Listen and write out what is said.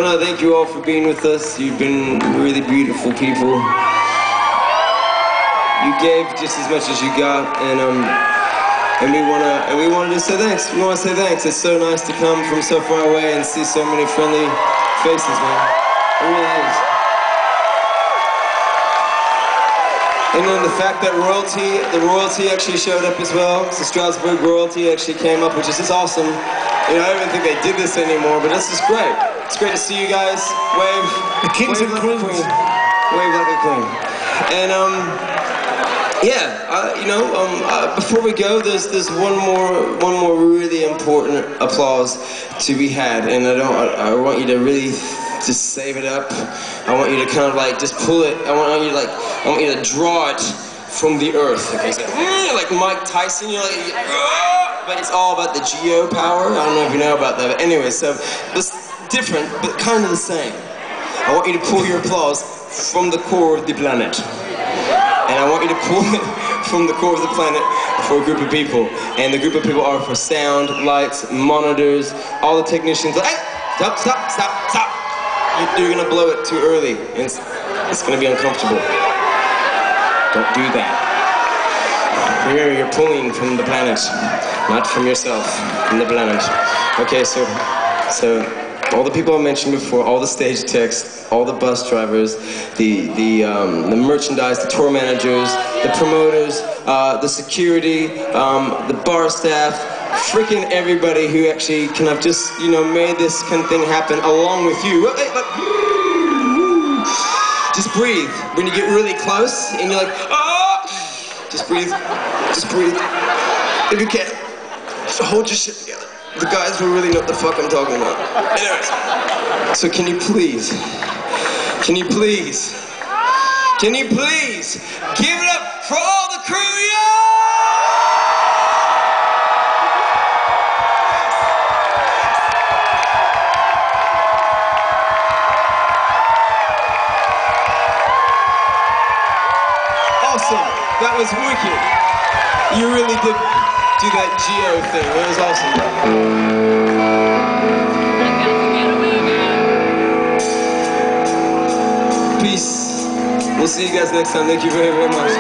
want to thank you all for being with us. You've been really beautiful people. You gave just as much as you got, and we wanted to say thanks. We want to say thanks. It's so nice to come from so far away and see so many friendly faces, man. It really is. And then the fact that the royalty actually showed up as well. So Strasbourg royalty actually came up, which is just awesome. You know, I don't even think they did this anymore, but this is great. It's great to see you guys wave. The kings and queens. Wave like a queen. And before we go, there's one more really important applause to be had, and I want you to really just save it up. I want you to kind of like just pull it. I want you to draw it from the earth. Okay, so like Mike Tyson, you're like, but it's all about the geo power. I don't know if you know about that, but anyway, so it's different, but kind of the same. I want you to pull your applause from the core of the planet. And I want you to pull it from the core of the planet for a group of people. And the group of people are for sound, lights, monitors, all the technicians. Hey, stop. You're gonna blow it too early. It's gonna be uncomfortable. Don't do that. Here you're pulling from the planet, not from yourself, from the planet. Okay, so all the people I mentioned before, all the stage techs, all the bus drivers, the merchandise, the tour managers, the promoters, the security, the bar staff, freaking everybody who actually kind of just, you know, made this kind of thing happen along with you. Just breathe. When you get really close and you're like, oh, just breathe. Just breathe. If you can, just hold your shit together. The guys will really know what the fuck I'm talking about. Anyways, so can you please give it up for all the crew, yeah! Awesome, that was wicked. You really did do that geo thing. That was awesome. Peace. We'll see you guys next time. Thank you very, very much.